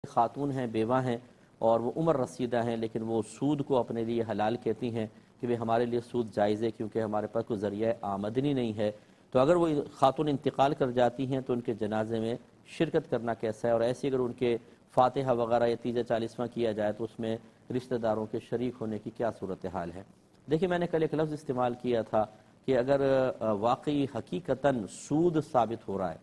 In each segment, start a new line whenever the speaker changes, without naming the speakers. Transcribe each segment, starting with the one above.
خاتون ہیں، بیوہ ہیں اور وہ عمر رسیدہ ہیں، لیکن وہ سود کو اپنے لیے حلال کہتی ہیں کہ وہ ہمارے لیے سود جائز ہے کیونکہ ہمارے پاس کوئی ذریعہ آمدنی نہیں ہے۔ تو اگر وہ خاتون انتقال کر جاتی ہیں تو ان کے جنازے میں شرکت کرنا کیسا ہے، اور ایسی اگر ان کے فاتحہ وغیرہ یا تیجا چالیسواں کیا جائے تو اس میں رشتہ داروں کے شریک ہونے کی کیا صورتحال ہے۔ دیکھیں، میں نے کل ایک لفظ استعمال کیا تھا کہ اگر واقعی حقیقتاً سود ثابت ہو رہا ہے،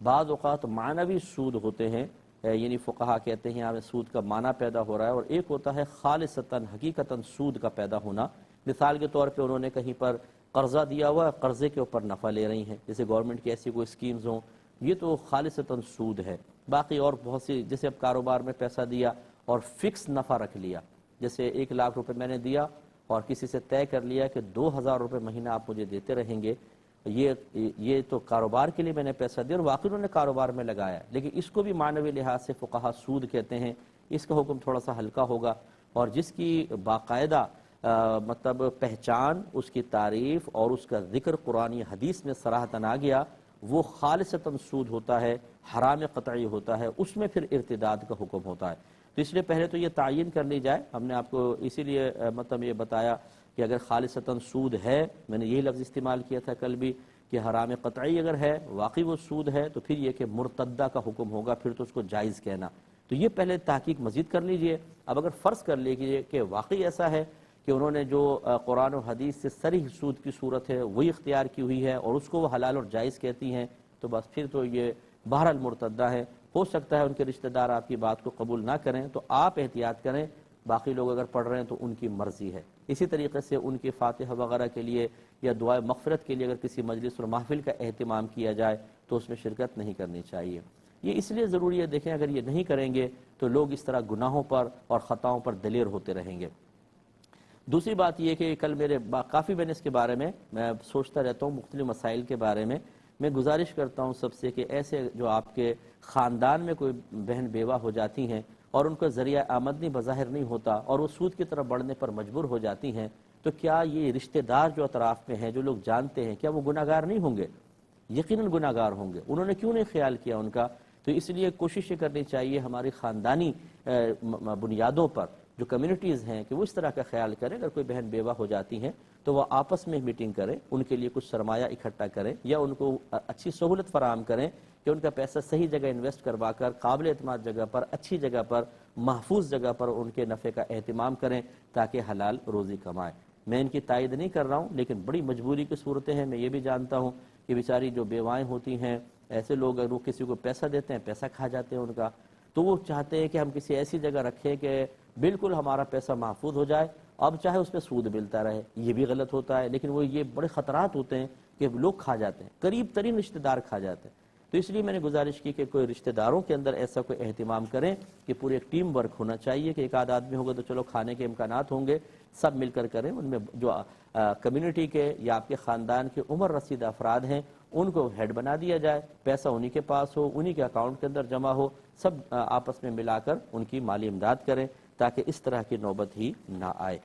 بعض اوقات معنوی سود ہوتے ہیں، یعنی فقہا کہتے ہیں یہاں سود کا معنی پیدا ہو رہا ہے، اور ایک ہوتا ہے خالصتاً حقیقتاً سود کا پیدا ہونا۔ مثال کے طور پہ انہوں نے کہیں پر قرضہ دیا ہوا ہے، قرضے کے اوپر نفع لے رہی ہیں، جیسے گورنمنٹ کی ایسی کوئی اسکیمز ہوں، یہ تو خالصتاً سود ہے۔ باقی اور بہت سی، جیسے اب کاروبار میں پیسہ دیا اور فکس نفع رکھ لیا، جیسے 1,00,000 روپے میں نے دیا اور کسی سے طے کر لیا کہ 2,000 روپے مہینہ آپ مجھے دیتے رہیں گے، یہ تو کاروبار کے لیے میں نے پیسہ دیا اور واقعی انہوں نے کاروبار میں لگایا، لیکن اس کو بھی معنوی لحاظ سے فقہا سود کہتے ہیں۔ اس کا حکم تھوڑا سا ہلکا ہوگا، اور جس کی باقاعدہ مطلب پہچان، اس کی تعریف اور اس کا ذکر قرآن یا حدیث میں صراحتاً آ گیا، وہ خالصتاً سود ہوتا ہے، حرام قطعی ہوتا ہے، اس میں پھر ارتداد کا حکم ہوتا ہے۔ تو اس لیے پہلے تو یہ تعین کر لی جائے، ہم نے آپ کو اسی لیے مطلب یہ بتایا کہ اگر خالصتاً سود ہے، میں نے یہی لفظ استعمال کیا تھا کل بھی کہ حرام قطعی اگر ہے، واقعی وہ سود ہے، تو پھر یہ کہ مرتدہ کا حکم ہوگا، پھر تو اس کو جائز کہنا۔ تو یہ پہلے تحقیق مزید کر لیجئے۔ اب اگر فرض کر لیجئے کہ واقعی ایسا ہے کہ انہوں نے جو قرآن و حدیث سے صریح سود کی صورت ہے وہی اختیار کی ہوئی ہے اور اس کو وہ حلال اور جائز کہتی ہیں، تو بس پھر تو یہ بہرحال مرتدہ ہے۔ ہو سکتا ہے ان کے رشتہ دار آپ کی بات کو قبول نہ کریں، تو آپ احتیاط کریں، باقی لوگ اگر پڑھ رہے ہیں تو ان کی مرضی ہے۔ اسی طریقے سے ان کی فاتحہ وغیرہ کے لیے یا دعائے مغفرت کے لیے اگر کسی مجلس اور محفل کا اہتمام کیا جائے تو اس میں شرکت نہیں کرنی چاہیے۔ یہ اس لیے ضروری ہے، دیکھیں اگر یہ نہیں کریں گے تو لوگ اس طرح گناہوں پر اور خطاؤں پر دلیر ہوتے رہیں گے۔ دوسری بات یہ کہ کل کافی میں نے اس کے بارے میں سوچتا رہتا ہوں، مختلف مسائل کے بارے میں گزارش کرتا ہوں سب سے کہ ایسے جو آپ کے خاندان میں کوئی بہن بیوہ ہو جاتی ہیں اور ان کا ذریعہ آمدنی بظاہر نہیں ہوتا اور وہ سود کی طرف بڑھنے پر مجبور ہو جاتی ہیں، تو کیا یہ رشتہ دار جو اطراف میں ہیں، جو لوگ جانتے ہیں، کیا وہ گناہ گار نہیں ہوں گے؟ یقیناً گناہ گار ہوں گے۔ انہوں نے کیوں نہیں خیال کیا ان کا؟ تو اس لیے کوشش یہ کرنی چاہیے ہماری خاندانی بنیادوں پر جو کمیونٹیز ہیں کہ وہ اس طرح کا خیال کریں، اگر کوئی بہن بیوہ ہو جاتی ہیں تو وہ آپس میں میٹنگ کریں، ان کے لیے کچھ سرمایہ اکٹھا کریں یا ان کو اچھی سہولت فراہم کریں کہ ان کا پیسہ صحیح جگہ انویسٹ کروا کر قابل اعتماد جگہ پر، اچھی جگہ پر، محفوظ جگہ پر ان کے نفع کا اہتمام کریں تاکہ حلال روزی کمائیں۔ میں ان کی تائید نہیں کر رہا ہوں، لیکن بڑی مجبوری کی صورتیں ہیں۔ میں یہ بھی جانتا ہوں کہ بیچاری جو بیوائیں ہوتی ہیں، ایسے لوگ اگر وہ کسی کو پیسہ دیتے ہیں، پیسہ کھا جاتے ہیں ان کا، تو وہ چاہتے ہیں کہ ہم کسی ایسی جگہ رکھیں کہ بالکل ہمارا پیسہ محفوظ ہو جائے، اب چاہے اس پہ سود ملتا رہے۔ یہ بھی غلط ہوتا ہے، لیکن وہ یہ بڑے خطرات ہوتے ہیں کہ لوگ کھا جاتے ہیں، قریب ترین رشتہ دار کھا جاتے ہیں۔ تو اس لیے میں نے گزارش کی کہ کوئی رشتہ داروں کے اندر ایسا کوئی اہتمام کریں کہ پورے ایک ٹیم ورک ہونا چاہیے، کہ ایک آدھ آدمی ہوگا تو چلو کھانے کے امکانات ہوں گے، سب مل کر کریں۔ ان میں جو کمیونٹی کے یا آپ کے خاندان کے عمر رسیدہ افراد ہیں ان کو ہیڈ بنا دیا جائے، پیسہ انہی کے پاس ہو، انہی کے اکاؤنٹ کے اندر جمع ہو، سب آپس میں ملا کر ان کی مالی امداد کریں تاکہ اس طرح کی نوبت ہی نہ آئے۔